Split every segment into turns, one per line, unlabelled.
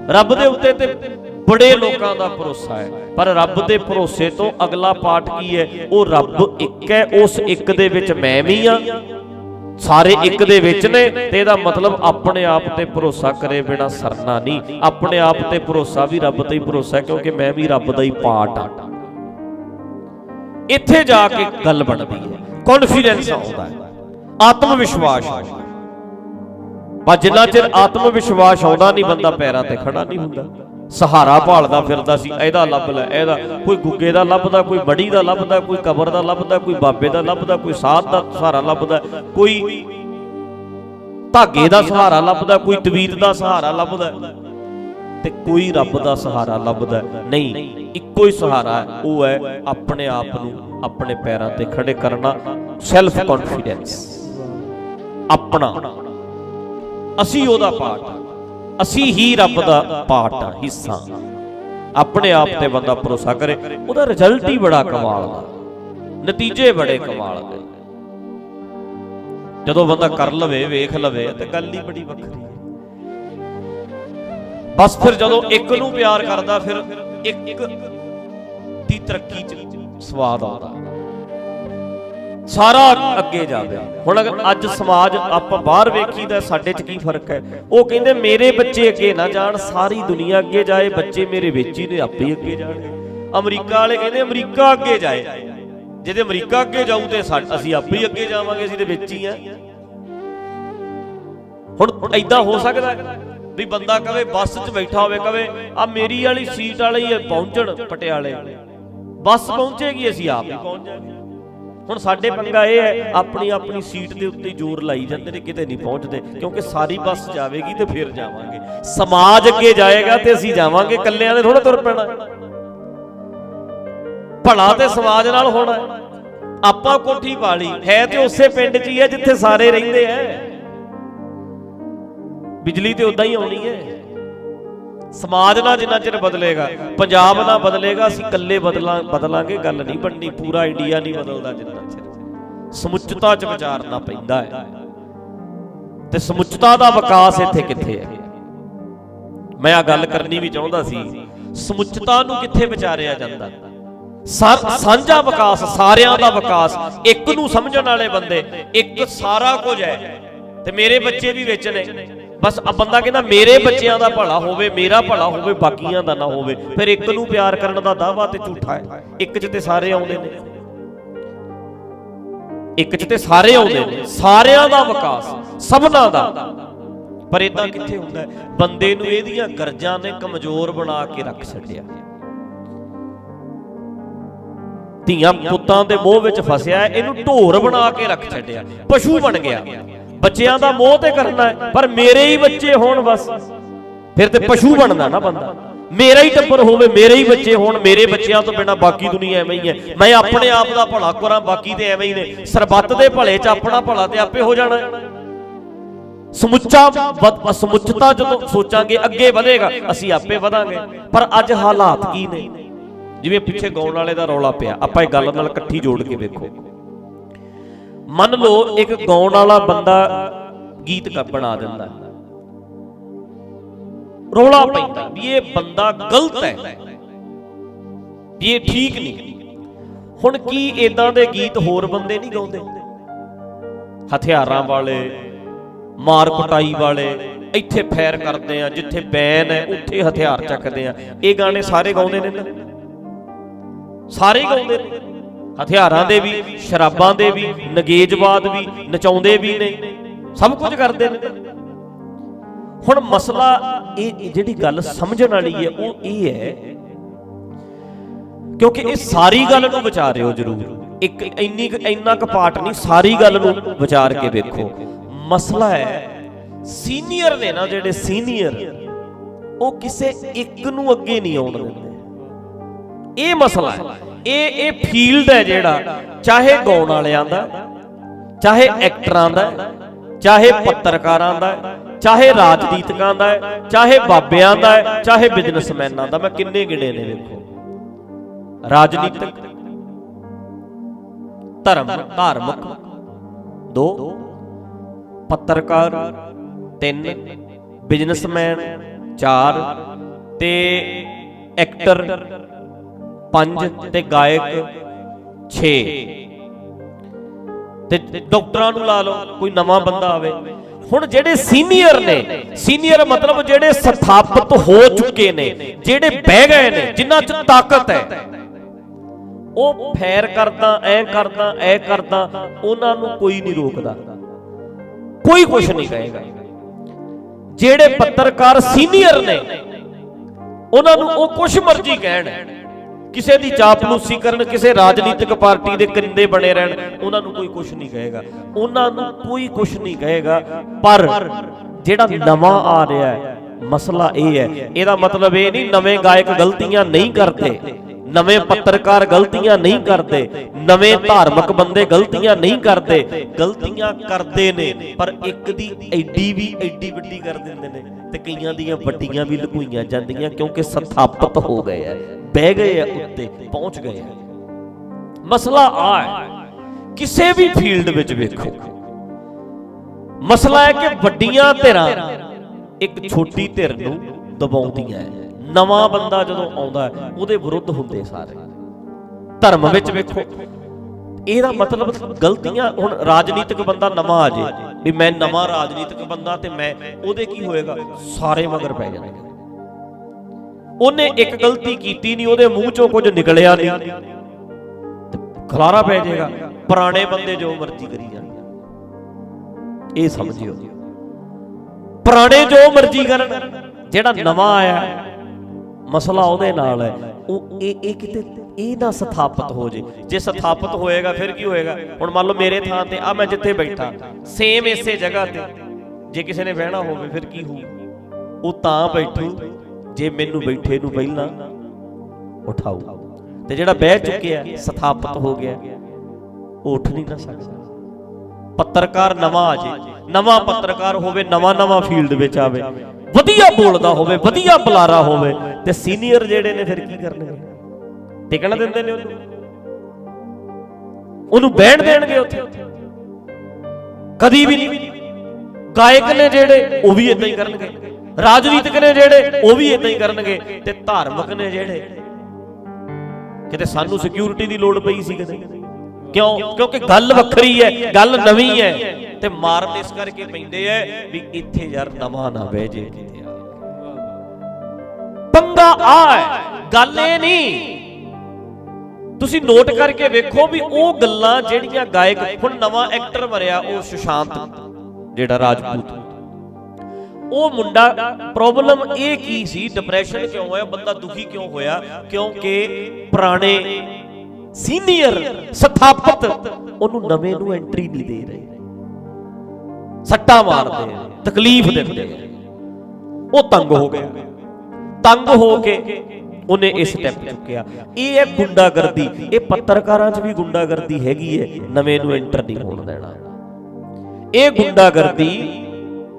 रब दे उत्ते ते बड़े लोगों का भरोसा है, पर रब दे भरोसे तो अगला पार्ट की है, वो रब एक है, उस एक दे विच मैं भी हाँ, सारे एक दे विच ने, ते इहदा मतलब अपने आप ते भरोसा करे बिना सरना नहीं। अपने आप ते भरोसा भी रब ते ही भरोसा है, क्योंकि मैं भी रब दा ही पार्ट हाँ। इत्थे जाके गल बनदी है, कॉन्फिडेंस आउंदा है, आत्मविश्वास आउंदा। पर जिन्ना चिर आत्मविश्वास आउंदा नहीं, बंदा पैरां ते खड़ा नहीं हुंदा। सहारा भालदा फिरदा सी, इहदा लभ लै, इहदा कोई गुग्गे दा लभदा, कोई मड़ी दा लभदा, कोई कबर दा लभदा, कोई बाबे दा लभदा, कोई साध दा सहारा लभदा, कोई धागे दा सहारा लभदा, कोई तवीत दा सहारा लभदा, ते कोई रब दा सहारा लभदा नहीं। इक्को ही सहारा है, वो है अपने आप नूं अपने पैरां ते खड़े करना, सैल्फ कॉन्फिडेंस। अपना असी ओहदा पार्ट, असी ही रब दा पार्ट आ, हिस्सा। अपने आप ते बंदा भरोसा करे, उहदा रिजल्ट ही बड़ा कमाल दा, नतीजे बड़े कमाल दे। जदों बंदा कर लवे, वेख लवे, ते गल ही बड़ी वखरी है। बस फिर जदों एक नूं प्यार करदा, फिर एक दी तरक्की च स्वाद आउंदा, सारा अगे जावे। हुण अगर अज समाज आपां बाहर वेखीदा, साडे च की फर्क है? वो कहंदे मेरे बच्चे अगे ना जाण, सारी दुनिया अगे जाए, बच्चे मेरे विच ही ने, आपे ही अगे जाणगे। अमरीका वाले कहंदे अमरीका अगे जाए, जे अमरीका अगे जाऊं ते असीं आपे ही अगे जावांगे, असीं ते विच ही आ। हुण ऐदां हो सकदा भी बंदा कहे बस च बैठा होवे, कहे आ मेरी वाली सीट वाले ही पहुंचण पटियाले, बस पहुंचेगी, असीं आप ही पहुंच जाएंगे। हुण साडे पंगा ये है, अपनी अपनी सीट के उत्ते जोर लाई जाते ने, किते नहीं पहुंचते, क्योंकि सारी बस जाएगी तो फिर जावांगे। समाज अगे जाएगा तो असीं जावांगे, कल्लियां ने थोड़ा तुर पैना। भला ते समाज नाल होना, आपां कोठी पा लई है ते उसे पिंड च ही है जिथे सारे रहिंदे है, बिजली तो उदां ही आउणी है। समाज ना जिन्ना चिर बदलेगा, पंजाब ना बदलेगा, असीं कल्ले बदलांगे, गल नहीं बननी। पूरा इंडिया नहीं बदलदा जिन्ना चिर समुच्चता च विचारना पैंदा है, ते समुच्चता दा विकास इत्थे कित्थे है? मैं आ गल करनी भी चाहुंदा सी, समुच्चता नूं कित्थे विचारिया जांदा? साझा विकास, सारियां दा विकास, एक नूं समझण वाले बंदे, एक सारा कुछ है, ते मेरे बच्चे भी विच ने। बस अब बंदा कहना मेरे बच्चों का भला होवे, मेरा भला होवे, बाकियां दा ना होवे। फिर एक नूं प्यार करने का दावा ते झूठा है। एक च ते सारे आउंदे ने, एक च ते सारे आउंदे ने, सारियां दा विकास, सबना दा। पर इदां कित्थे हुंदा है? बंदे नूं इहदियां गरजां ने कमजोर बना के रख छड्डिया, धीआं पुत्तां दे मोह विच फसिया, इहनूं ढोर बना के रख छड्डिया, पशु बन गया। बच्चों का मोह तो करना है, पर मेरे ही बच्चे होण बस, फिर तो पशु बनना ना बंदा। मेरा ही टब्बर होवे, मेरे ही बच्चे होण, मेरे बच्चों तो बिना बाकी दुनिया एवं ही है। मैं अपने आप का भला करा, बाकी तो एवं ही ने। सरबत के भले च अपना भला तो आपे हो जाना। समुच्चता जो सोचांगे अगे बढ़ेगा, असीं आपे वधांगे। पर अज हालात की ने, जिवें पिछे गाउण वाले दा रौला पिया, आपां इह गल नाल इकट्ठी जोड़ के वेखो। मन लो एक गाउण वाला बंदा गीत बना दिंदा, रौला पैंदा भी ये बंदा गलत है, ये ठीक नहीं। हुण की इदां दे गीत होर बंदे नहीं गाउंदे? हथियारां वाले, मार कुटाई वाले, इत्थे फैर करदे आ, जिथे बैन है उत्थे हथियार चकदे आ, ये गाने सारे गाउंदे ने, सारे गाउंदे ने। हथियारां दे भी, शराबां दे भी, नगेजवाद भी, नचाउंदे भी ने, सब कुछ करते ने। हुण मसला ये जिहड़ी गल समझण वाली है वो ये है, क्योंकि ये सारी गल नूं विचारिओ जरूर, एक इन्ना क पार्ट नहीं, सारी गल नूं विचार के देखो। मसला है सीनियर ने ना, जिहड़े सीनियर वो किसे एक नूं अगे नहीं आउण दिंदे। ये मसला है, ये फील्ड है जिहड़ा, चाहे गाउण वालियां दा, चाहे एक्टरां दा, चाहे पत्रकारां दा, चाहे राजनीतिकां दा, चाहे बाबियां दा, चाहे बिजनेसमैनां दा। मैं किन्ने गिणे ने देखो, राजनीतिक, धार्मिक 2, पत्रकार 3, बिजनेसमैन 4, ਤੇ ਐਕਟਰ 5 ਤੇ ਗਾਇਕ 6 ਤੇ ਡਾਕਟਰਾਂ ਨੂੰ ਲਾ ਲਓ, ਕੋਈ ਨਵਾਂ ਬੰਦਾ ਆਵੇ। ਹੁਣ ਜਿਹੜੇ ਸੀਨੀਅਰ ਨੇ, ਸੀਨੀਅਰ ਮਤਲਬ ਜਿਹੜੇ ਸਥਾਪਿਤ ਹੋ ਚੁੱਕੇ ਨੇ, ਜਿਹੜੇ ਬਹਿ ਗਏ ਨੇ, ਜਿਨ੍ਹਾਂ 'ਚ ਤਾਕਤ ਹੈ, ਉਹ ਫੈਰ ਕਰਦਾ, ਐ ਕਰਦਾ, ਐ ਕਰਦਾ, ਉਹਨਾਂ ਨੂੰ ਕੋਈ ਨਹੀਂ ਰੋਕਦਾ, ਕੋਈ ਕੁਝ ਨਹੀਂ ਕਹੇਗਾ। ਜਿਹੜੇ ਪੱਤਰਕਾਰ ਸੀਨੀਅਰ ਨੇ ਉਹਨਾਂ ਨੂੰ ਉਹ ਕੁਝ ਮਰਜ਼ੀ ਕਹਿਣ, ਕਿਸੇ ਦੀ ਚਾਪਲੂਸੀ ਕਰਨ, ਕਿਸੇ ਰਾਜਨੀਤਿਕ ਪਾਰਟੀ ਦੇ ਕਰਿੰਦੇ ਬਣੇ ਰਹਿਣ, ਉਹਨਾਂ ਨੂੰ ਕੋਈ ਕੁਝ ਨਹੀਂ ਕਹੇਗਾ, ਉਹਨਾਂ ਨੂੰ ਕੋਈ ਕੁਝ ਨਹੀਂ ਕਹੇਗਾ। ਪਰ ਜਿਹੜਾ ਨਵਾਂ ਆ ਰਿਹਾ ਹੈ, ਮਸਲਾ ਇਹ ਹੈ, ਇਹਦਾ ਮਤਲਬ ਇਹ ਨਹੀਂ ਨਵੇਂ ਗਾਇਕ ਗਲਤੀਆਂ ਨਹੀਂ ਕਰਦੇ, ਨਵੇਂ ਪੱਤਰਕਾਰ ਗਲਤੀਆਂ ਨਹੀਂ ਕਰਦੇ, ਨਵੇਂ ਧਾਰਮਿਕ ਬੰਦੇ ਗਲਤੀਆਂ ਨਹੀਂ ਕਰਦੇ, ਗਲਤੀਆਂ ਕਰਦੇ ਨੇ, ਪਰ ਇੱਕ ਦੀ ਐਡੀ ਵੱਡੀ ਕਰ ਦਿੰਦੇ ਨੇ ਤੇ ਕਈਆਂ ਦੀਆਂ ਵੱਡੀਆਂ ਵੀ ਲੁਕੋਈਆਂ ਜਾਂਦੀਆਂ, ਕਿਉਂਕਿ ਸਥਾਪਿਤ ਹੋ ਗਏ ਆ, ਬਹਿ ਗਏ ਆ, ਉੱਤੇ ਪਹੁੰਚ ਗਏ ਆ। ਮਸਲਾ ਆ ਹੈ, ਕਿਸੇ ਵੀ ਫੀਲਡ ਵਿੱਚ ਵੇਖੋ, ਮਸਲਾ ਹੈ ਕਿ ਵੱਡੀਆਂ ਧਿਰਾਂ ਇੱਕ ਛੋਟੀ ਧਿਰ ਨੂੰ ਦਬਾਉਂਦੀਆਂ ਹੈ। ਨਵਾਂ ਬੰਦਾ ਜਦੋਂ ਆਉਂਦਾ ਉਹਦੇ ਵਿਰੁੱਧ ਹੁੰਦੇ ਸਾਰੇ। ਧਰਮ ਵਿੱਚ ਵੇਖੋ, ਇਹਦਾ ਮਤਲਬ ਗਲਤੀਆਂ, ਹੁਣ ਰਾਜਨੀਤਿਕ ਬੰਦਾ ਨਵਾਂ ਆ ਜੇ ਵੀ ਮੈਂ ਨਵਾਂ ਰਾਜਨੀਤਿਕ ਬੰਦਾ ਤੇ ਮੈਂ, ਉਹਦੇ ਕੀ ਹੋਏਗਾ, ਸਾਰੇ ਮਗਰ ਪੈ ਜਾਣਗੇ। ਉਹਨੇ ਇੱਕ ਗਲਤੀ ਕੀਤੀ ਨਹੀਂ, ਉਹਦੇ ਮੂੰਹ ਚੋਂ ਕੁਝ ਨਿਕਲਿਆ ਨਹੀਂ, ਖਲਾਰਾ ਪੈ ਜਾਏਗਾ। ਪੁਰਾਣੇ ਬੰਦੇ ਜੋ ਮਰਜ਼ੀ ਕਰੀ ਜਾਣ, ਇਹ ਸਮਝਿਓ, ਪੁਰਾਣੇ ਜੋ ਮਰਜ਼ੀ ਕਰਨ, ਜਿਹੜਾ ਨਵਾਂ ਆਇਆ ਮਸਲਾ ਉਹਦੇ ਨਾਲ ਹੈ। ਉਹ ਇਹ ਕਿਤੇ ਇਹ ਨਾ ਸਥਾਪਿਤ ਹੋ ਜੇ। ਜੇ ਸਥਾਪਿਤ ਹੋਏਗਾ ਫਿਰ ਕੀ ਹੋਏਗਾ? ਹੁਣ ਮੰਨ ਲਓ ਮੇਰੇ ਥਾਂ ਤੇ ਆ, ਮੈਂ ਜਿੱਥੇ ਬੈਠਾ ਸੇਮ ਇਸੇ ਜਗ੍ਹਾ ਤੇ ਜੇ ਕਿਸੇ ਨੇ ਬਹਿਣਾ ਹੋਵੇ ਫਿਰ ਕੀ ਹੋਊ? ਉਹ ਤਾਂ ਬੈਠੂ ਜੇ ਮੈਨੂੰ ਬੈਠੇ ਨੂੰ ਪਹਿਲਾਂ ਉਠਾਊ, ਤੇ ਜਿਹੜਾ ਬਹਿ ਚੁੱਕਿਆ ਸਥਾਪਿਤ ਹੋ ਗਿਆ ਉਹ ਉੱਠ ਨਹੀਂ ਨਾ ਸਕਦਾ। ਪੱਤਰਕਾਰ ਨਵਾਂ ਆ ਜੇ, ਨਵਾਂ ਪੱਤਰਕਾਰ ਹੋਵੇ, ਨਵਾਂ ਫੀਲਡ ਵਿੱਚ ਆਵੇ, ਵਧੀਆ ਬੋਲਦਾ ਹੋਵੇ, ਵਧੀਆ ਬੁਲਾਰਾ ਹੋਵੇ, ਤੇ ਸੀਨੀਅਰ ਜਿਹੜੇ ਨੇ ਫਿਰ ਕੀ ਕਰਨਗੇ? ਟਿਕਣ ਦਿੰਦੇ ਨੇ ਉਹਨੂੰ ਬਹਿਣ ਦੇਣਗੇ ਉੱਥੇ? ਕਦੀ ਵੀ ਨਹੀਂ। ਗਾਇਕ ਨੇ ਜਿਹੜੇ ਉਹ ਵੀ ਇਦਾਂ ਹੀ ਕਰਨਗੇ, ਰਾਜਨੀਤਿਕ ਨੇ ਜਿਹੜੇ ਉਹ ਵੀ ਇਦਾਂ ਹੀ ਕਰਨਗੇ, ਤੇ ਧਾਰਮਿਕ ਨੇ ਜਿਹੜੇ, ਕਿਤੇ ਸਾਨੂੰ ਸਿਕਿਉਰਿਟੀ ਦੀ ਲੋੜ ਪਈ ਸੀ ਕਦੇ? ਕਿਉਂ? ਕਿਉਂਕਿ ਗੱਲ ਵੱਖਰੀ ਹੈ, ਗੱਲ ਨਵੀਂ ਹੈ, ਤੇ ਮਾਰਨ ਇਸ ਕਰਕੇ ਪੈਂਦੇ ਐ ਵੀ ਇੱਥੇ ਯਾਰ ਨਵਾਂ ਨਾ ਬਹਿ ਜੇ। ਪੰਗਾ ਆ ਹੈ, ਗੱਲ ਇਹ ਨਹੀਂ। ਤੁਸੀਂ ਨੋਟ ਕਰਕੇ ਵੇਖੋ ਵੀ ਉਹ ਗੱਲਾਂ ਜਿਹੜੀਆਂ ਗਾਇਕ, ਹੁਣ ਨਵਾਂ ਐਕਟਰ ਮਰਿਆ ਉਹ ਸੁਸ਼ਾਂਤ ਜਿਹੜਾ ਰਾਜਪੂਤ, ਉਹ ਮੁੰਡਾ, ਪ੍ਰੋਬਲਮ ਇਹ ਕੀ ਸੀ, ਡਿਪਰੈਸ਼ਨ ਕਿਉਂ ਹੋਇਆ, ਬੰਦਾ ਦੁਖੀ ਕਿਉਂ ਹੋਇਆ? ਕਿਉਂਕਿ ਪੁਰਾਣੇ ਸੀਨੀਅਰ ਸਥਾਪਿਤ ਉਹਨੂੰ ਨਵੇਂ ਨੂੰ ਐਂਟਰੀ ਨਹੀਂ ਦੇ ਰਹੇ, ਸੱਟਾਂ ਮਾਰਦੇ ਆ, ਤਕਲੀਫ ਦਿੰਦੇ ਆ। ਉਹ ਤੰਗ ਹੋ ਗਿਆ, ਤੰਗ ਹੋ ਕੇ ਉਹਨੇ ਇਹ ਸਟੈਪ ਚੁੱਕਿਆ। ਇਹ ਹੈ ਗੁੰਡਾਗਰਦੀ। ਇਹ ਪੱਤਰਕਾਰਾਂ 'ਚ ਵੀ ਗੁੰਡਾਗਰਦੀ ਹੈਗੀ ਹੈ, ਨਵੇਂ ਨੂੰ ਐਂਟਰ ਨਹੀਂ ਹੋਣ ਦੇਣਾ। ਇਹ ਗੁੰਡਾਗਰਦੀ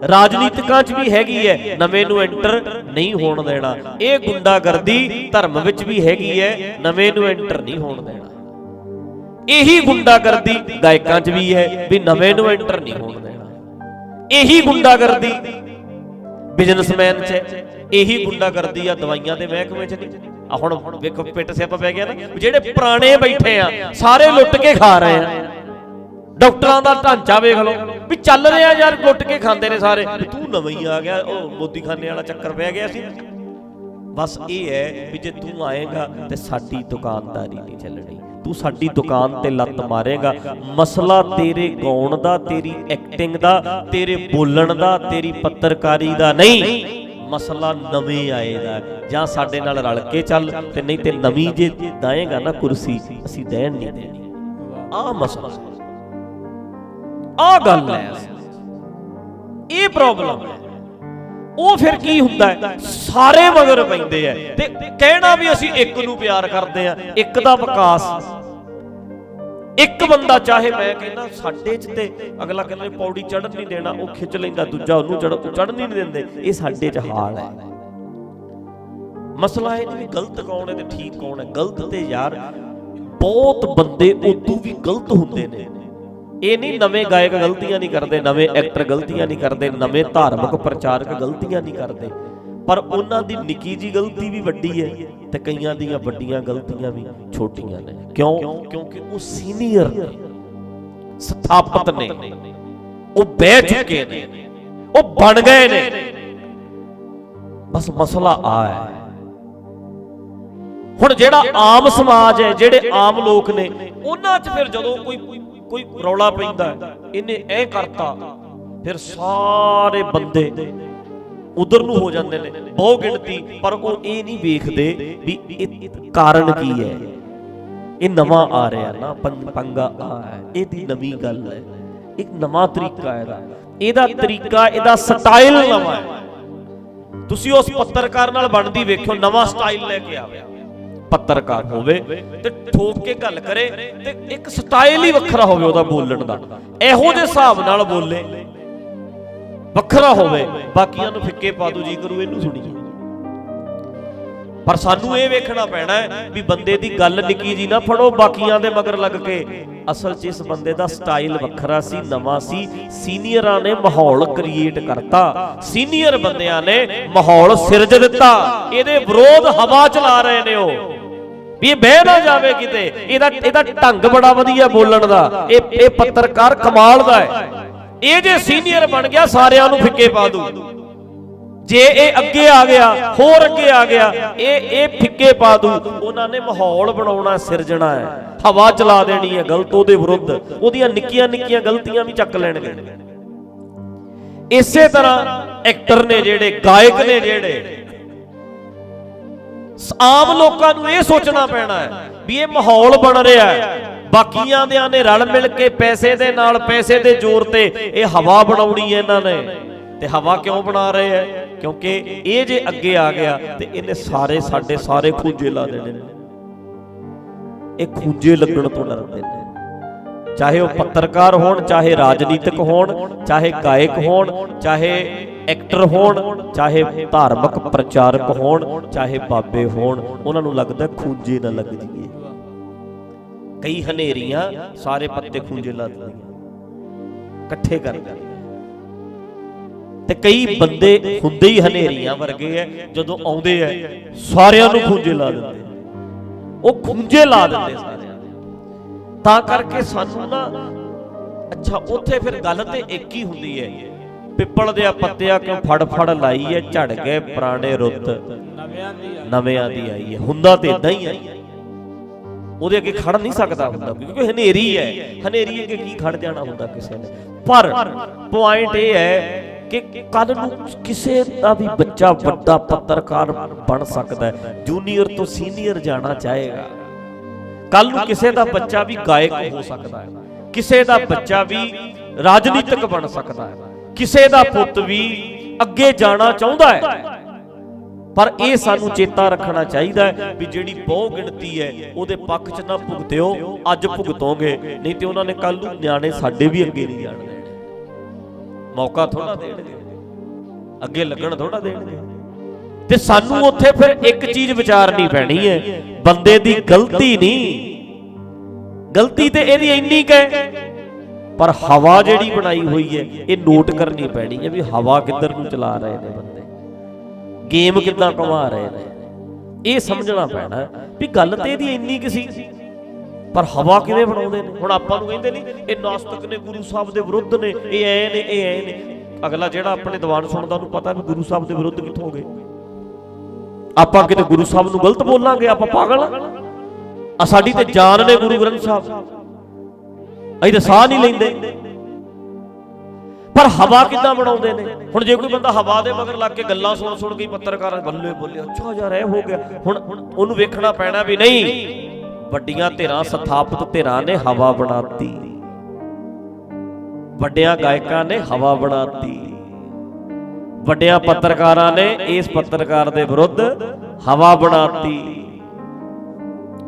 ਰਾਜਨੀਤਿਕਾਂ 'ਚ ਵੀ ਹੈਗੀ ਹੈ, ਨਵੇਂ ਨੂੰ ਐਂਟਰ ਨਹੀਂ ਹੋਣ ਦੇਣਾ। ਇਹ ਗੁੰਡਾਗਰਦੀ ਧਰਮ ਵਿੱਚ ਵੀ ਹੈਗੀ ਹੈ, ਨਵੇਂ ਨੂੰ ਐਂਟਰ ਨਹੀਂ ਹੋਣ ਦੇਣਾ। ਇਹੀ ਗੁੰਡਾਗਰਦੀ ਗਾਇਕਾਂ 'ਚ ਵੀ ਹੈ ਵੀ ਨਵੇਂ ਨੂੰ ਐਂਟਰ ਨਹੀਂ ਹੋਣ ਦੇਣਾ। ਇਹੀ ਗੁੰਡਾਗਰਦੀ ਬਿਜ਼ਨਸਮੈਨ 'ਚ, ਇਹੀ ਗੁੰਡਾਗਰਦੀ ਆ ਦਵਾਈਆਂ ਦੇ ਮਹਿਕਮੇ 'ਚ ਨਹੀਂ। ਆ ਹੁਣ ਵੇਖੋ ਪਿੱਟ ਸਿਆਪਾ ਪੈ ਗਿਆ ਨਾ, ਜਿਹੜੇ ਪੁਰਾਣੇ ਬੈਠੇ ਆ ਸਾਰੇ ਲੁੱਟ ਕੇ ਖਾ ਰਹੇ ਆ। ਡਾਕਟਰਾਂ ਦਾ ਢਾਂਚਾ ਵੇਖ ਲਓ ਵੀ ਚੱਲ ਰਿਹਾ ਯਾਰ, ਲੁੱਟ ਕੇ ਖਾਂਦੇ ਨੇ ਸਾਰੇ। ਤੂੰ ਨਵਾਂ ਹੀ ਆ ਗਿਆ, ਉਹ ਮੋਦੀ ਖਾਨੇ ਵਾਲਾ ਚੱਕਰ ਪੈ ਗਿਆ ਸੀ। ਬਸ ਇਹ ਹੈ ਵੀ ਜੇ ਤੂੰ ਆਏਗਾ ਤੇ ਸਾਡੀ ਦੁਕਾਨਦਾਰੀ ਨਹੀਂ ਚੱਲਣੀ, ਤੂੰ ਸਾਡੀ ਦੁਕਾਨ ਤੇ ਲੱਤ ਮਾਰੇਗਾ। ਮਸਲਾ ਤੇਰੇ ਗਾਉਣ ਦਾ, ਤੇਰੀ ਐਕਟਿੰਗ ਦਾ, ਤੇਰੇ ਬੋਲਣ ਦਾ, ਤੇਰੀ ਪੱਤਰਕਾਰੀ ਦਾ ਨਹੀਂ, ਮਸਲਾ ਨਵੇਂ ਆਏ ਦਾ। ਜਾਂ ਸਾਡੇ ਨਾਲ ਰਲ ਕੇ ਚੱਲ, ਤੇ ਨਹੀਂ ਤੇ ਨਵੀਂ ਜੇ ਦਾਏਗਾ ਨਾ ਕੁਰਸੀ, ਅਸੀਂ ਦੇਣ ਨਹੀਂ ਦੇਣੀ। ਆਹ ਮਸਲਾ, ਆਹ ਗੱਲ ਹੈ, ਇਹ ਪ੍ਰੋਬਲਮ ਹੈ। ਉਹ ਫਿਰ ਕੀ ਹੁੰਦਾ ਹੈ, ਸਾਰੇ ਮਗਰ ਪੈਂਦੇ ਆ, ਤੇ ਕਹਿਣਾ ਵੀ ਅਸੀਂ ਇੱਕ ਨੂੰ ਪਿਆਰ ਕਰਦੇ ਆ, ਇੱਕ ਦਾ ਵਿਕਾਸ। ਇੱਕ ਬੰਦਾ ਚਾਹੇ, ਮੈਂ ਕਹਿੰਦਾ ਸਾਡੇ 'ਚ ਤੇ ਅਗਲਾ ਕਹਿੰਦਾ ਪੌੜੀ ਚੜ੍ਹਨ ਨਹੀਂ ਦੇਣਾ, ਉਹ ਖਿੱਚ ਲੈਂਦਾ, ਦੂਜਾ ਉਹਨੂੰ ਚੜ੍ਹਨ ਨਹੀਂ ਦਿੰਦੇ। ਇਹ ਸਾਡੇ 'ਚ ਹਾਲ ਹੈ। ਮਸਲਾ ਇਹ ਨਹੀਂ ਵੀ ਗਲਤ ਕੌਣ ਹੈ ਤੇ ਠੀਕ ਕੌਣ ਹੈ। ਗਲਤ ਤੇ ਯਾਰ ਬਹੁਤ ਬੰਦੇ ਉਦੋਂ ਵੀ ਗਲਤ ਹੁੰਦੇ ਨੇ। ਇਹ ਨਹੀਂ ਨਵੇਂ ਗਾਇਕ ਗਲਤੀਆਂ ਨਹੀਂ ਕਰਦੇ, ਨਵੇਂ ਐਕਟਰ ਗਲਤੀਆਂ ਨਹੀਂ ਕਰਦੇ, ਨਵੇਂ ਧਾਰਮਿਕ ਪ੍ਰਚਾਰਕ ਗਲਤੀਆਂ ਨਹੀਂ ਕਰਦੇ। ਪਰ ਉਹਨਾਂ ਦੀ ਨਿੱਕੀ ਜੀ ਗਲਤੀ ਵੀ ਵੱਡੀ ਹੈ ਤੇ ਕਈਆਂ ਦੀਆਂ ਵੱਡੀਆਂ ਗਲਤੀਆਂ ਵੀ ਛੋਟੀਆਂ ਨੇ। ਕਿਉਂ? ਕਿਉਂਕਿ ਉਹ ਸੀਨੀਅਰ ਨੇ, ਸਥਾਪਿਤ ਨੇ, ਉਹ ਬਹਿ ਚੁੱਕੇ ਨੇ, ਉਹ ਬਣ ਗਏ ਨੇ। ਬਸ ਮਸਲਾ ਆ ਹੈ, ਹੁਣ ਜਿਹੜਾ ਆਮ ਸਮਾਜ ਹੈ, ਜਿਹੜੇ ਆਮ ਲੋਕ ਨੇ, ਉਹਨਾਂ 'ਚ ਫਿਰ ਜਦੋਂ ਕੋਈ ਰੌਲਾ ਪੈਂਦਾ, ਇਹਨੇ ਇਹ ਕਰਤਾ, ਫਿਰ ਸਾਰੇ ਬੰਦੇ ਉਧਰ ਨੂੰ ਹੋ ਜਾਂਦੇ ਨੇ, ਬਹੁ ਗਿਣਤੀ। ਪਰ ਉਹ ਇਹ ਨਹੀਂ ਵੇਖਦੇ ਵੀ ਇਹ ਕਾਰਨ ਕੀ ਹੈ। ਇਹ ਨਵਾਂ ਆ ਰਿਹਾ ਨਾ, ਪੰਗਾ ਆ ਹੈ, ਇਹਦੀ ਨਵੀਂ ਗੱਲ ਹੈ, ਇੱਕ ਨਵਾਂ ਤਰੀਕਾ ਇਹਦਾ ਤਰੀਕਾ, ਇਹਦਾ ਸਟਾਈਲ ਨਵਾਂ ਹੈ। ਤੁਸੀਂ ਉਸ ਪੱਤਰਕਾਰ ਨਾਲ ਬਣਦੀ ਵੇਖਿਓ, ਨਵਾਂ ਸਟਾਈਲ ਲੈ ਕੇ ਆਵੇ। ਪੱਤਰਕਾਰ ਹੋਵੇ ਤੇ ਠੋਕ ਕੇ ਗੱਲ ਕਰੇ ਤੇ ਇੱਕ ਸਟਾਈਲ ਹੀ ਵੱਖਰਾ ਹੋਵੇ ਉਹਦਾ ਬੋਲਣ ਦਾ, ਇਹੋ ਜਿਹੇ ਹਿਸਾਬ ਨਾਲ ਬੋਲੇ, ਵੱਖਰਾ ਹੋਵੇ, ਬਾਕੀਆਂ ਨੂੰ ਫਿੱਕੇ ਪਾ ਦੂ, ਜੀ ਕਰੂ ਇਹਨੂੰ ਸੁਣੀਏ। ਪਰ ਸਾਨੂੰ ਇਹ ਵੇਖਣਾ ਪੈਣਾ ਹੈ ਵੀ ਬੰਦੇ ਦੀ ਗੱਲ ਨਿੱਕੀ ਜੀ ਨਾ ਫੜੋ ਬਾਕੀਆਂ ਦੇ ਮਗਰ ਲੱਗ ਕੇ। ਅਸਲ 'ਚ ਇਸ ਬੰਦੇ ਦਾ ਸਟਾਈਲ ਵੱਖਰਾ ਸੀ, ਨਵਾਂ ਸੀ। ਸੀਨੀਅਰਾਂ ਨੇ ਮਾਹੌਲ ਕ੍ਰੀਏਟ ਕਰਤਾ, ਸੀਨੀਅਰ ਬੰਦਿਆਂ ਨੇ ਮਾਹੌਲ ਸਿਰਜ ਦਿੱਤਾ। ਇਹਦੇ ਵਿਰੋਧ ਹਵਾ ਚਲਾ ਰਹੇ ਨੇ ਉਹ, ਵੀ ਇਹ ਬਹਿ ਨਾ ਜਾਵੇ ਕਿਤੇ। ਇਹਦਾ ਢੰਗ ਬੜਾ ਵਧੀਆ ਬੋਲਣ ਦਾ, ਇਹ ਪੱਤਰਕਾਰ ਕਮਾਲ ਦਾ ਹੈ। ਇਹ ਜੇ ਸੀਨੀਅਰ ਬਣ ਗਿਆ ਸਾਰਿਆਂ ਨੂੰ ਫਿੱਕੇ ਪਾ ਦੂ। ਜੇ ਇਹ ਅੱਗੇ ਆ ਗਿਆ, ਹੋਰ ਅੱਗੇ ਆ ਗਿਆ, ਇਹ ਫਿੱਕੇ ਪਾ ਦੂ। ਉਹਨਾਂ ਨੇ ਮਾਹੌਲ ਬਣਾਉਣਾ, ਸਿਰਜਣਾ ਹੈ, ਹਵਾ ਚਲਾ ਦੇਣੀ ਹੈ ਗਲਤ ਉਹਦੇ ਵਿਰੁੱਧ। ਉਹਦੀਆਂ ਨਿੱਕੀਆਂ ਨਿੱਕੀਆਂ ਗਲਤੀਆਂ ਵੀ ਚੱਕ ਲੈਣਗੇ। ਇਸੇ ਤਰ੍ਹਾਂ ਐਕਟਰ ਨੇ ਜਿਹੜੇ, ਗਾਇਕ ਨੇ ਜਿਹੜੇ, ਆਮ ਲੋਕਾਂ ਨੂੰ ਇਹ ਸੋਚਣਾ ਪੈਣਾ ਹੈ ਵੀ ਇਹ ਮਾਹੌਲ ਬਣ ਰਿਹਾ ਹੈ, ਬਾਕੀਆਂ ਦਿਆਂ ਨੇ ਰਲ ਮਿਲ ਕੇ ਪੈਸੇ ਦੇ ਨਾਲ, ਪੈਸੇ ਦੇ ਜ਼ੋਰ ਤੇ ਇਹ ਹਵਾ ਬਣਾਉਣੀ ਹੈ ਇਹਨਾਂ ਨੇ। ਤੇ ਹਵਾ ਕਿਉਂ ਬਣਾ ਰਹੇ ਹੈ? ਕਿਉਂਕਿ ਇਹ ਜੇ ਅੱਗੇ ਆ ਗਿਆ ਤੇ ਇਹਨੇ ਸਾਡੇ ਸਾਰੇ ਖੂੰਜੇ ਲਾ ਦੇਣੇ ਨੇ। ਇਹ ਖੂੰਜੇ ਲੱਗਣ ਤੋਂ ਡਰਦੇ ਨੇ, ਚਾਹੇ ਉਹ ਪੱਤਰਕਾਰ ਹੋਣ, ਚਾਹੇ ਰਾਜਨੀਤਿਕ ਹੋਣ, ਚਾਹੇ ਗਾਇਕ ਹੋਣ, ਚਾਹੇ ਐਕਟਰ ਹੋਣ, ਚਾਹੇ ਧਾਰਮਿਕ ਪ੍ਰਚਾਰਕ ਹੋਣ, ਚਾਹੇ ਬਾਬੇ ਹੋਣ। ਉਹਨਾਂ ਨੂੰ ਲੱਗਦਾ ਖੂੰਜੇ ਨਾ ਲੱਗ ਜਾਈਏ। ਕਈ ਹਨੇਰੀਆਂ ਸਾਰੇ ਪੱਤੇ ਖੂੰਜੇ ਲਾ ਦਿੰਦੀਆਂ, ਇਕੱਠੇ ਕਰ ਦਿੰਦੀਆਂ। ਤੇ ਕਈ ਬੰਦੇ ਹੁੰਦੇ ਹੀ ਹਨੇਰੀਆਂ ਵਰਗੇ ਐ, ਜਦੋਂ ਆਉਂਦੇ ਐ ਸਾਰਿਆਂ ਨੂੰ ਖੂੰਜੇ ਲਾ ਦਿੰਦੇ। ਉਹ ਖੂੰਜੇ ਲਾ ਦਿੰਦੇ ਸਾਰਿਆਂ ਦੇ। ਤਾਂ ਕਰਕੇ ਸਾਨੂੰ ਨਾ, ਅੱਛਾ ਉੱਥੇ ਫਿਰ ਗੱਲ ਤੇ ਇੱਕ ਹੀ ਹੁੰਦੀ ਐ, ਪਿੱਪਲ ਦੇ ਪੱਤਿਆਂ ਕਿਉਂ ਫੜ ਲਾਈ ਐ, ਝੜ ਗਏ ਪੁਰਾਣੇ ਰੁੱਤ, ਨਵਿਆਂ ਦੀ ਆਈ ਐ। ਹੁੰਦਾ ਤੇ ਇਦਾਂ ਹੀ ਐ, ਉਹਦੇ ਅੱਗੇ ਖੜ ਨਹੀਂ ਸਕਦਾ ਹੁੰਦਾ, ਕਿਉਂਕਿ ਹਨੇਰੀ ਹੈ। ਹਨੇਰੀ ਅੱਗੇ ਕੀ ਖੜ ਜਾਣਾ ਹੁੰਦਾ ਕਿਸੇ ਨੇ। ਪਰ ਪੁਆਇੰਟ ਇਹ ਹੈ ਕਿ ਕੱਲ ਨੂੰ ਕਿਸੇ ਦਾ ਵੀ ਬੱਚਾ ਵੱਡਾ ਪੱਤਰਕਾਰ ਬਣ ਸਕਦਾ ਹੈ, ਜੂਨੀਅਰ ਤੋਂ ਸੀਨੀਅਰ ਜਾਣਾ ਚਾਹੇਗਾ। ਕੱਲ ਨੂੰ ਕਿਸੇ ਦਾ ਬੱਚਾ ਵੀ ਗਾਇਕ ਹੋ ਸਕਦਾ ਹੈ, ਕਿਸੇ ਦਾ ਬੱਚਾ ਵੀ ਰਾਜਨੀਤਿਕ ਬਣ ਸਕਦਾ ਹੈ, ਕਿਸੇ ਦਾ ਪੁੱਤ ਵੀ ਅੱਗੇ ਜਾਣਾ ਚਾਹੁੰਦਾ ਹੈ। ਪਰ ਇਹ ਸਾਨੂੰ ਚੇਤਾ ਰੱਖਣਾ ਚਾਹੀਦਾ ਹੈ ਵੀ ਜਿਹੜੀ ਬਹੁ ਗਿਣਤੀ ਹੈ ਉਹਦੇ ਪੱਖ 'ਚ ਨਾ ਭੁਗਤਿਓ। ਅੱਜ ਭੁਗਤੋਗੇ, ਨਹੀਂ ਤੇ ਉਹਨਾਂ ਨੇ ਕੱਲ ਨੂੰ ਨਿਆਣੇ ਸਾਡੇ ਵੀ ਅੱਗੇ ਨਹੀਂ ਜਾਣ ਦੇਣੇ। ਮੌਕਾ ਥੋੜਾ ਦੇਣਗੇ, ਅੱਗੇ ਲੱਗਣ ਥੋੜਾ ਦੇਣਗੇ। ਤੇ ਸਾਨੂੰ ਉੱਥੇ ਫਿਰ ਇੱਕ ਚੀਜ਼ ਵਿਚਾਰਨੀ ਪੈਣੀ ਹੈ, ਬੰਦੇ ਦੀ ਗਲਤੀ ਨਹੀਂ, ਗਲਤੀ ਤੇ ਇਹਦੀ ਇੰਨੀ ਕੁ ਹੈ, ਪਰ ਹਵਾ ਜਿਹੜੀ ਬਣਾਈ ਹੋਈ ਹੈ ਇਹ ਨੋਟ ਕਰਨੀ ਪੈਣੀ ਹੈ ਵੀ ਹਵਾ ਕਿੱਧਰ ਨੂੰ ਚਲਾ ਰਹੇ ਨੇ ਬੰਦੇ, ਗੇਮ ਕਿੱਦਾਂ ਘੁਮਾ ਰਹੇ ਨੇ। ਇਹ ਸਮਝਣਾ ਪੈਣਾ ਵੀ ਗੱਲ ਤੇ ਇਹਦੀ ਇੰਨੀ ਕੁ ਸੀ, ਪਰ ਹਵਾ ਕਿਵੇਂ ਬਣਾਉਂਦੇ ਨੇ। ਹੁਣ ਆਪਾਂ ਨੂੰ ਕਹਿੰਦੇ ਨਹੀਂ ਇਹ ਨਾਸਤਿਕ ਨੇ, ਗੁਰੂ ਸਾਹਿਬ ਦੇ ਵਿਰੁੱਧ ਨੇ, ਇਹ ਐ ਨੇ, ਇਹ ਐ ਨੇ। ਅਗਲਾ ਜਿਹੜਾ ਆਪਣੇ ਦੀਵਾਨ ਸੁਣਦਾ ਉਹਨੂੰ ਪਤਾ ਵੀ ਗੁਰੂ ਸਾਹਿਬ ਦੇ ਵਿਰੁੱਧ ਕਿੱਥੋਂ ਹੋ ਗਏ। ਆਪਾਂ ਕਿਤੇ ਗੁਰੂ ਸਾਹਿਬ ਨੂੰ ਗਲਤ ਬੋਲਾਂਗੇ? ਆਪਾਂ ਪਾਗਲ ਆ? ਸਾਡੀ ਤੇ ਜਾਨ ਨੇ ਗੁਰੂ ਗ੍ਰੰਥ ਸਾਹਿਬ, ਅਸੀਂ ਤਾਂ ਸਾਹ ਨਹੀਂ ਲੈਂਦੇ। ਪਰ ਹਵਾ ਕਿੱਦਾਂ ਬਣਾਉਂਦੇ ਨੇ। ਹੁਣ ਜੇ ਕੋਈ ਬੰਦਾ ਹਵਾ ਦੇ ਮਗਰ ਲੱਗ ਕੇ ਗੱਲਾਂ ਸੁਣ ਕੇ ਪੱਤਰਕਾਰ ਬੱਲੇ ਬੋਲੇ, ਅੱਛਾ ਯਾਰ ਇਹ ਹੋ ਗਿਆ, ਹੁਣ ਉਹਨੂੰ ਵੇਖਣਾ ਪੈਣਾ ਵੀ ਨਹੀਂ, ਵੱਡੀਆਂ ਧਿਰਾਂ, ਸਥਾਪਿਤ ਧਿਰਾਂ ਨੇ ਹਵਾ ਬਣਾਤੀ, ਵੱਡਿਆਂ ਗਾਇਕਾਂ ਨੇ ਹਵਾ ਬਣਾਤੀ, ਵੱਡਿਆਂ ਪੱਤਰਕਾਰਾਂ ਨੇ ਇਸ ਪੱਤਰਕਾਰ ਦੇ ਵਿਰੁੱਧ ਹਵਾ ਬਣਾਤੀ,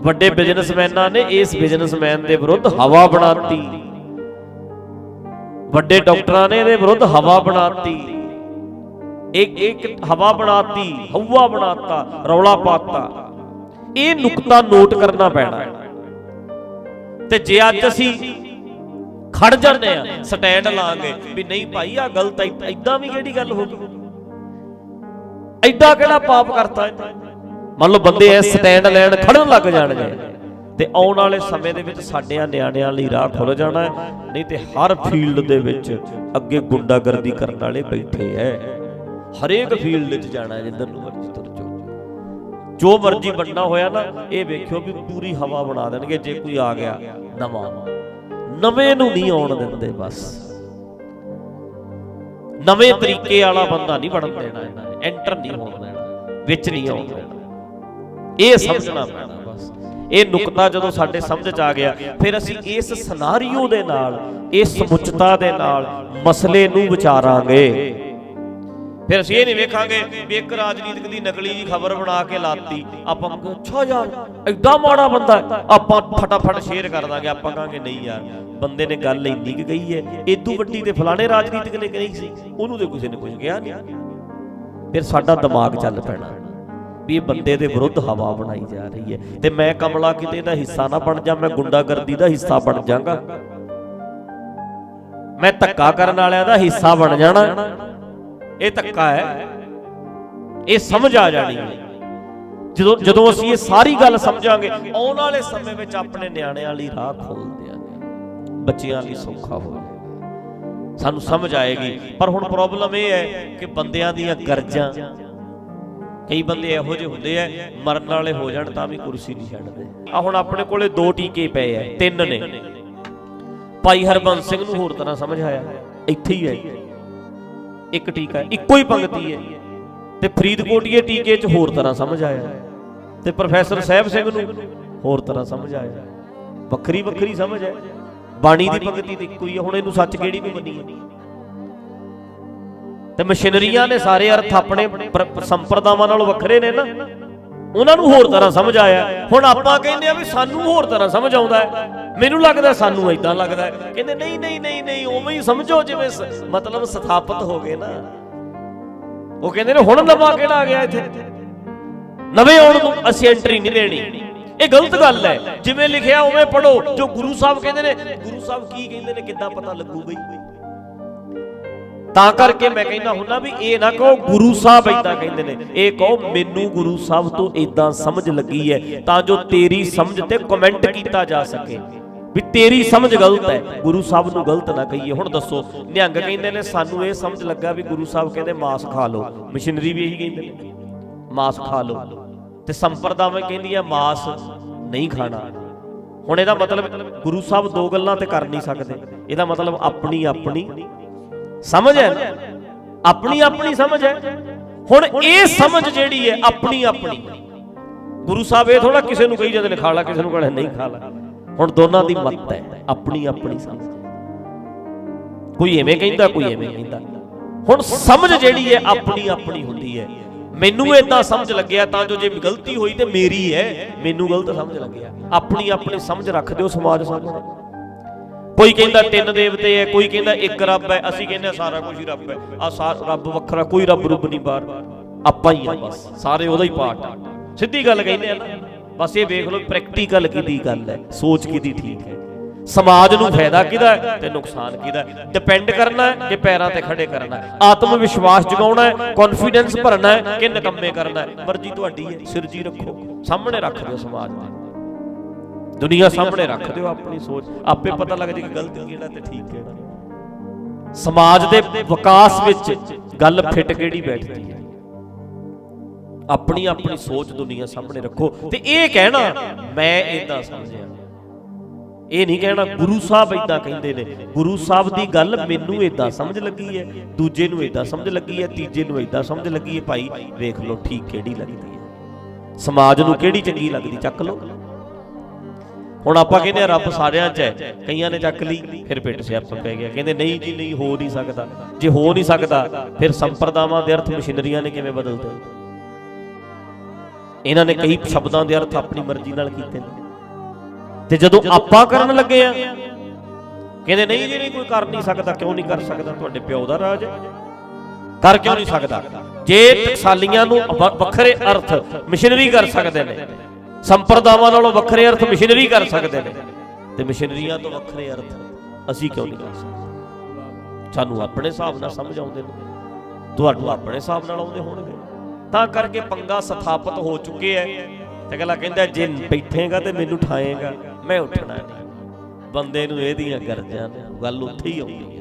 ਵੱਡੇ ਬਿਜ਼ਨਸਮੈਨਾਂ ਨੇ ਇਸ ਬਿਜ਼ਨਸਮੈਨ ਦੇ ਵਿਰੁੱਧ ਹਵਾ ਬਣਾਤੀ, ਵੱਡੇ ਡਾਕਟਰਾਂ ਨੇ ਇਹਦੇ ਵਿਰੁੱਧ ਹਵਾ ਬਣਾਤੀ, ਇੱਕ ਹਵਾ ਬਣਾਤੀ, ਹਵਾ ਬਣਾਤਾ, ਰੌਲਾ ਪਾਤਾ। ਇਹ ਨੁਕਤਾ ਨੋਟ ਕਰਨਾ ਪੈਣਾ। ਤੇ ਜੇ ਅੱਜ ਅਸੀਂ ਖੜ ਜਾਂਦੇ ਆ, ਸਟੈਂਡ ਲਾਂਗੇ ਵੀ ਨਹੀਂ ਭਾਈ ਆ ਗਲਤ, ਏਦਾਂ ਵੀ ਕਿਹੜੀ ਗੱਲ ਹੋ ਗਈ। ਐਡਾ ਕਿਹੜਾ ਪਾਪ ਕਰਤਾ ਇਹਨੇ। ਮੰਨ ਲਓ ਬੰਦੇ ਐ ਸਟੈਂਡ ਲੈਣ ਖੜਨ ਲੱਗ ਜਾਣਗੇ ਤੇ ਆਉਣ ਵਾਲੇ ਸਮੇਂ ਦੇ ਵਿੱਚ ਸਾਡਿਆਂ ਨਿਆਣਿਆਂ ਲਈ ਰਾਹ ਖੁੱਲ ਜਾਣਾ ਹੈ। ਨਹੀਂ ਤੇ ਹਰ ਫੀਲਡ ਦੇ ਵਿੱਚ ਅੱਗੇ ਗੁੰਡਾਗਰਦੀ ਕਰਨ ਵਾਲੇ ਬੈਠੇ ਐ। ਹਰੇਕ ਫੀਲਡ 'ਚ ਜਾਣਾ, ਜਿੱਧਰ ਨੂੰ ਮਰਜ਼ੀ ਤੁਰ ਜਾਓ, ਜੋ ਮਰਜ਼ੀ ਬਣਨਾ ਹੋਇਆ ਨਾ, ਇਹ ਵੇਖਿਓ ਵੀ ਪੂਰੀ ਹਵਾ ਬਣਾ ਦੇਣਗੇ ਜੇ ਕੋਈ ਆ ਗਿਆ ਨਵਾਂ। ਨਵੇਂ ਨੂੰ ਨਹੀਂ ਆਉਣ ਦਿੰਦੇ, ਬਸ ਨਵੇਂ ਤਰੀਕੇ ਵਾਲਾ ਬੰਦਾ ਨਹੀਂ ਬਣਨ ਦੇਣਾ ਇਹਨਾਂ ਨੇ, ਐਂਟਰ ਨਹੀਂ ਹੋਣ ਦੇਣਾ, ਵਿੱਚ ਨਹੀਂ ਆਉਣ ਦੇਣਾ। ਇਹ ਸਮਝਣਾ ਪੈਣਾ ਬਸ। ਇਹ ਨੁਕਤਾ ਜਦੋਂ ਸਾਡੇ ਸਮਝ 'ਚ ਆ ਗਿਆ, ਫਿਰ ਅਸੀਂ ਇਸ ਸਿਨਾਰੀਓ ਦੇ ਨਾਲ, ਇਸ ਸਮੁੱਚਤਾ ਦੇ ਨਾਲ ਮਸਲੇ ਨੂੰ ਵਿਚਾਰਾਂਗੇ। ਫਿਰ ਅਸੀਂ ਇਹ ਨਹੀਂ ਵੇਖਾਂਗੇ ਵੀ ਇੱਕ ਰਾਜਨੀਤਿਕ ਦੀ ਨਕਲੀ ਜੀ ਖਬਰ ਬਣਾ ਕੇ ਲਾਤੀ, ਆਪਾਂ ਅੱਛਾ ਯਾਰ ਐਡਾ ਮਾੜਾ ਬੰਦਾ, ਆਪਾਂ ਫਟਾਫਟ ਸ਼ੇਅਰ ਕਰ ਦਾਂਗੇ। ਆਪਾਂ ਕਹਾਂਗੇ ਨਹੀਂ ਯਾਰ, ਬੰਦੇ ਨੇ ਗੱਲ ਇੰਨੀ ਕਿ ਕਹੀ ਹੈ, ਏਦੂ ਵੱਡੀ ਤੇ ਫਲਾਣੇ ਰਾਜਨੀਤਿਕ ਨੇ ਕਹੀ ਸੀ, ਉਹਨੂੰ ਤੇ ਕਿਸੇ ਨੇ ਕੁਝ ਕਿਹਾ ਨਹੀਂ। ਫਿਰ ਸਾਡਾ ਦਿਮਾਗ ਚੱਲ ਪੈਣਾ ਵੀ ਇਹ ਬੰਦੇ ਦੇ ਵਿਰੁੱਧ ਹਵਾ ਬਣਾਈ ਜਾ ਰਹੀ ਹੈ, ਤੇ ਮੈਂ ਕਮਲਾ ਕਿਤੇ ਇਹਦਾ ਹਿੱਸਾ ਨਾ ਬਣ ਜਾ, ਮੈਂ ਗੁੰਡਾਗਰਦੀ ਦਾ ਹਿੱਸਾ ਬਣ ਜਾਵਾਂਗਾ, ਮੈਂ ਧੱਕਾ ਕਰਨ ਵਾਲਿਆਂ ਦਾ ਹਿੱਸਾ ਬਣ ਜਾਣਾ। ਇਹ ਧੱਕਾ ਹੈ, ਇਹ ਸਮਝ ਆ ਜਾਣੀ ਹੈ। ਜਦੋਂ ਅਸੀਂ ਇਹ ਸਾਰੀ ਗੱਲ ਸਮਝਾਂਗੇ, ਆਉਣ ਵਾਲੇ ਸਮੇਂ ਵਿੱਚ ਆਪਣੇ ਨਿਆਣਿਆਂ ਲਈ ਰਾਹ ਖੋਲ ਦਿਆਂਗੇ, ਬੱਚਿਆਂ ਲਈ ਸੌਖਾ ਹੋ ਜਾਏਗਾ, ਸਾਨੂੰ ਸਮਝ ਆਏਗੀ। ਪਰ ਹੁਣ ਪ੍ਰੋਬਲਮ ਇਹ ਹੈ ਕਿ ਬੰਦਿਆਂ ਦੀਆਂ ਗਰਜਾਂ, ਕਈ ਬੰਦੇ ਇਹੋ ਜਿਹੇ ਹੁੰਦੇ ਆ ਮਰਨ ਵਾਲੇ ਹੋ ਜਾਣ ਤਾਂ ਵੀ ਕੁਰਸੀ ਨਹੀਂ ਛੱਡਦੇ। ਆ ਹੁਣ ਆਪਣੇ ਕੋਲੇ 2 ਟੀਕੇ ਪਏ ਆ, 3 ਨੇ। ਭਾਈ ਹਰਬੰਸ ਸਿੰਘ ਨੂੰ ਹੋਰ ਤਰ੍ਹਾਂ ਸਮਝ ਆਇਆ, ਇੱਥੇ ਹੀ ਹੈ ਇੱਕ ਟੀਕਾ, ਇੱਕੋ ਹੀ ਪੰਗਤੀ ਹੈ। ਤੇ ਫਰੀਦਕੋਟੀਏ ਟੀਕੇ 'ਚ ਹੋਰ ਤਰ੍ਹਾਂ ਸਮਝ ਆਇਆ, ਤੇ ਪ੍ਰੋਫੈਸਰ ਸਾਹਿਬ ਸਿੰਘ ਨੂੰ ਹੋਰ ਤਰ੍ਹਾਂ ਸਮਝ ਆਇਆ। ਵੱਖਰੀ ਵੱਖਰੀ ਸਮਝ ਹੈ, ਬਾਣੀ ਦੀ ਪੰਗਤੀ ਤੇ ਇੱਕੋ ਹੀ ਹੈ। ਹੁਣ ਇਹਨੂੰ ਸੱਚ ਕਿਹੜੀ ਨੂੰ ਮੰਨੀਏ? ਤੇ ਮਸ਼ੀਨਰੀਆਂ ਨੇ ਸਾਰੇ ਅਰਥ ਆਪਣੇ ਸੰਪਰਦਾਵਾਂ ਨਾਲੋਂ ਵੱਖਰੇ ਨੇ ਨਾ, ਉਹਨਾਂ ਨੂੰ ਹੋਰ ਤਰ੍ਹਾਂ ਸਮਝ ਆਇਆ। ਹੁਣ ਆਪਾਂ ਕਹਿੰਦੇ ਆ ਵੀ ਸਾਨੂੰ ਹੋਰ ਤਰ੍ਹਾਂ ਸਮਝ ਆਉਂਦਾ ਹੈ, ਮੈਨੂੰ ਲੱਗਦਾ ਸਾਨੂੰ ਏਦਾਂ ਲੱਗਦਾ ਹੈ। ਕਹਿੰਦੇ ਨਹੀਂ ਨਹੀਂ ਨਹੀਂ ਨਹੀਂ, ਉਵੇਂ ਹੀ ਸਮਝੋ ਜਿਵੇਂ ਮਤਲਬ ਸਥਾਪਿਤ ਹੋ ਗਏ ਨਾ। ਉਹ ਕਹਿੰਦੇ ਨੇ ਹੁਣ ਨਵਾਂ ਕਿਹੜਾ ਆ ਗਿਆ ਇੱਥੇ, ਨਵੇਂ ਆਉਣ ਨੂੰ ਅਸੀਂ ਐਂਟਰੀ ਨਹੀਂ ਦੇਣੀ। ਇਹ ਗਲਤ ਗੱਲ ਹੈ। ਜਿਵੇਂ ਲਿਖਿਆ ਉਵੇਂ ਪੜੋ, ਜੋ ਗੁਰੂ ਸਾਹਿਬ ਕਹਿੰਦੇ ਨੇ। ਗੁਰੂ ਸਾਹਿਬ ਕੀ ਕਹਿੰਦੇ ਨੇ ਕਿੱਦਾਂ ਪਤਾ ਲੱਗੂ ਬਈ? ਤਾਂ ਕਰਕੇ ਮੈਂ ਕਹਿੰਦਾ ਹੁੰਦਾ ਵੀ ਇਹ ਨਾ ਕਹੋ ਗੁਰੂ ਸਾਹਿਬ ਏਦਾਂ ਕਹਿੰਦੇ ਨੇ, ਇਹ ਕਹੋ ਮੈਨੂੰ ਗੁਰੂ ਸਾਹਿਬ ਤੋਂ ਏਦਾਂ ਸਮਝ ਲੱਗੀ ਹੈ, ਤਾਂ ਜੋ ਤੇਰੀ ਸਮਝ ਤੇ ਕਮੈਂਟ ਕੀਤਾ ਜਾ ਸਕੇ ਵੀ ਤੇਰੀ ਸਮਝ ਗਲਤ ਹੈ, ਗੁਰੂ ਸਾਹਿਬ ਨੂੰ ਗਲਤ ਨਾ ਕਹੀਏ। ਹੁਣ ਦੱਸੋ, ਨਿਹੰਗ ਕਹਿੰਦੇ ਨੇ ਸਾਨੂੰ ਇਹ ਸਮਝ ਲੱਗਾ ਵੀ ਗੁਰੂ ਸਾਹਿਬ ਕਹਿੰਦੇ ਮਾਸ ਖਾ ਲਓ, ਮਸ਼ੀਨਰੀ ਵੀ ਇਹੀ ਕਹਿੰਦੇ ਨੇ ਮਾਸ ਖਾ ਲਓ, ਤੇ ਸੰਪਰਦਾਵਾਂ ਕਹਿੰਦੀਆਂ ਮਾਸ ਨਹੀਂ ਖਾਣਾ। ਹੁਣ ਇਹਦਾ ਮਤਲਬ ਗੁਰੂ ਸਾਹਿਬ 2 ਗੱਲਾਂ ਤੇ ਕਰ ਨਹੀਂ ਸਕਦੇ। ਇਹਦਾ ਮਤਲਬ ਆਪਣੀ ਆਪਣੀ ਸਮਝ ਹੈ ਨਾ, ਆਪਣੀ ਆਪਣੀ ਸਮਝ ਹੈ। ਹੁਣ ਇਹ ਸਮਝ ਜਿਹੜੀ ਹੈ ਆਪਣੀ ਆਪਣੀ, ਗੁਰੂ ਸਾਹਿਬ ਇਹ ਥੋੜਾ ਕਿਸੇ ਨੂੰ ਕਹੀ ਜਾਂਦੇ ਨੇ ਖਾ ਲਾ, ਕਿਸੇ ਨੂੰ ਕਹਿੰਦੇ ਨਹੀਂ ਖਾ ਲਾ। ਹੁਣ ਦੋਨਾਂ ਦੀ ਮੱਤ ਹੈ, ਆਪਣੀ ਆਪਣੀ ਸਮਝ, ਕੋਈ ਐਵੇਂ ਕਹਿੰਦਾ ਕੋਈ ਐਵੇਂ ਕਹਿੰਦਾ। ਹੁਣ ਸਮਝ ਜਿਹੜੀ ਹੈ ਆਪਣੀ ਆਪਣੀ ਹੁੰਦੀ ਹੈ। ਮੈਨੂੰ ਏਦਾਂ ਸਮਝ ਲੱਗਿਆ ਤਾਂ ਜੋ ਜੇ ਗਲਤੀ ਹੋਈ ਤੇ ਮੇਰੀ ਹੈ, ਮੈਨੂੰ ਗਲਤ ਸਮਝ ਲੱਗਿਆ। ਆਪਣੀ ਆਪਣੀ ਸਮਝ ਰੱਖ ਦਿਓ ਸਮਾਜ ਸਾਹਮਣੇ। ਕੋਈ ਕਹਿੰਦਾ 3 ਦੇਵਤੇ ਹੈ, ਕੋਈ ਕਹਿੰਦਾ ਇੱਕ ਰੱਬ ਹੈ, ਅਸੀਂ ਕਹਿੰਦੇ ਸਾਰਾ ਕੁਝ ਹੀ ਰੱਬ ਹੈ। ਆ ਰੱਬ ਵੱਖਰਾ, ਕੋਈ ਰੱਬ ਰੁੱਬ ਨਹੀਂ ਬਾਹਰ, ਆਪਾਂ ਹੀ ਆ ਬਸ, ਸਾਰੇ ਉਹਦਾ ਹੀ ਪਾਰਟ ਆ। ਸਿੱਧੀ ਗੱਲ ਕਹਿੰਦੇ ਆ ਨਾ, ਬਸ ਇਹ ਵੇਖ ਲਓ ਪ੍ਰੈਕਟੀਕਲ ਕਿਹਦੀ ਗੱਲ ਹੈ, ਸੋਚ ਕਿਹਦੀ ਠੀਕ ਹੈ, ਸਮਾਜ ਨੂੰ ਫਾਇਦਾ ਕਿਹਦਾ ਹੈ ਤੇ ਨੁਕਸਾਨ ਕਿਹਦਾ ਹੈ। ਡਿਪੈਂਡ ਕਰਨਾ ਹੈ ਕਿ ਪੈਰਾਂ ਤੇ ਖੜੇ ਕਰਨਾ ਹੈ, ਆਤਮ ਵਿਸ਼ਵਾਸ ਜਗਾਉਣਾ ਹੈ, ਕੌਨਫੀਡੈਂਸ ਭਰਨਾ ਹੈ ਕਿ ਨਿਕੰਮੇ ਕਰਨਾ ਹੈ। ਮਰਜ਼ੀ ਤੁਹਾਡੀ ਹੈ, ਸਿਰਜੀ ਰੱਖੋ, ਸਾਹਮਣੇ ਰੱਖ ਦਿਓ ਸਮਾਜ ਦੇ, ਦੁਨੀਆ ਸਾਹਮਣੇ ਰੱਖ ਦਿਓ ਆਪਣੀ ਸੋਚ, ਆਪੇ ਪਤਾ ਲੱਗ ਜੇ ਕਿ ਗਲਤ ਕਿਹੜਾ ਤੇ ਠੀਕ ਕਿਹੜਾ। ਸਮਾਜ ਦੇ ਵਿਕਾਸ ਵਿੱਚ ਗੱਲ ਫਿੱਟ ਕਿਹੜੀ ਬੈਠਦੀ ਹੈ, ਆਪਣੀ ਆਪਣੀ ਸੋਚ ਦੁਨੀਆ ਸਾਹਮਣੇ ਰੱਖੋ। ਤੇ ਇਹ ਕਹਿਣਾ ਮੈਂ ਏਦਾਂ ਸਮਝਿਆ, ਇਹ ਨਹੀਂ ਕਹਿਣਾ ਗੁਰੂ ਸਾਹਿਬ ਏਦਾਂ ਕਹਿੰਦੇ ਨੇ। ਗੁਰੂ ਸਾਹਿਬ ਦੀ ਗੱਲ ਮੈਨੂੰ ਏਦਾਂ ਸਮਝ ਲੱਗੀ ਹੈ, ਦੂਜੇ ਨੂੰ ਏਦਾਂ ਸਮਝ ਲੱਗੀ ਹੈ, ਤੀਜੇ ਨੂੰ ਏਦਾਂ ਸਮਝ ਲੱਗੀ ਹੈ। ਭਾਈ ਵੇਖ ਲਓ ਠੀਕ ਕਿਹੜੀ ਲੱਗਦੀ ਹੈ, ਸਮਾਜ ਨੂੰ ਕਿਹੜੀ ਚੰਗੀ ਲੱਗਦੀ ਚੱਕ ਲਓ। ਹੁਣ ਆਪਾਂ ਕਹਿੰਦੇ ਆ ਰੱਬ ਸਾਰਿਆਂ 'ਚ ਹੈ, ਕਈਆਂ ਨੇ ਚੱਕ ਲਈ, ਫਿਰ ਪਿੱਟ ਸਿਆਪਾ ਪੈ ਗਿਆ। ਕਹਿੰਦੇ ਨਹੀਂ ਜੀ ਨਹੀਂ, ਹੋ ਨਹੀਂ ਸਕਦਾ। ਜੇ ਹੋ ਨਹੀਂ ਸਕਦਾ ਫਿਰ ਸੰਪਰਦਾਵਾਂ ਦੇ ਅਰਥ ਮਸ਼ੀਨਰੀਆਂ ਨੇ ਕਿਵੇਂ ਬਦਲਦੇ? ਇਹਨਾਂ ਨੇ ਕਈ ਸ਼ਬਦਾਂ ਦੇ ਅਰਥ ਆਪਣੀ ਮਰਜ਼ੀ ਨਾਲ ਕੀਤੇ ਨੇ, ਤੇ ਜਦੋਂ ਆਪਾਂ ਕਰਨ ਲੱਗੇ ਆ ਕਹਿੰਦੇ ਨਹੀਂ ਜੀ ਨਹੀਂ, ਕੋਈ ਕਰ ਨਹੀਂ ਸਕਦਾ। ਕਿਉਂ ਨਹੀਂ ਕਰ ਸਕਦਾ? ਤੁਹਾਡੇ ਪਿਓ ਦਾ ਰਾਜ ਹੈ, ਕਰ ਕਿਉਂ ਨਹੀਂ ਸਕਦਾ? ਜੇ ਟਕਸਾਲੀਆਂ ਨੂੰ ਵੱਖਰੇ ਅਰਥ ਮਸ਼ੀਨਰੀ ਕਰ ਸਕਦੇ ਨੇ, ਸੰਪਰਦਾਵਾਂ ਨਾਲੋਂ ਵੱਖਰੇ ਅਰਥ ਮਸ਼ੀਨਰੀ ਕਰ ਸਕਦੇ ਨੇ, ਤੇ ਮਸ਼ੀਨਰੀਆਂ ਤੋਂ ਵੱਖਰੇ ਅਰਥ ਅਸੀਂ ਕਿਉਂ ਨਹੀਂ ਕਰ ਸਕਦੇ? ਸਾਨੂੰ ਆਪਣੇ ਹਿਸਾਬ ਨਾਲ ਸਮਝ ਆਉਂਦੇ ਨੇ, ਤੁਹਾਨੂੰ ਆਪਣੇ ਹਿਸਾਬ ਨਾਲ ਆਉਂਦੇ ਹੋਣਗੇ। ਤਾਂ ਕਰਕੇ ਪੰਗਾ ਸਥਾਪਿਤ ਹੋ ਚੁੱਕੇ ਐ ਤੇ ਅਗਲਾ ਕਹਿੰਦਾ ਜੇ ਬੈਠੇਗਾ ਤੇ ਮੈਨੂੰ ਠਾਏਗਾ, ਮੈਂ ਉੱਠਣਾ ਨਹੀਂ। ਬੰਦੇ ਨੂੰ ਇਹਦੀਆਂ ਗਰਜਾਂ ਨੇ, ਗੱਲ ਉੱਥੇ ਹੀ ਆਉਂਦੀ ਹੈ।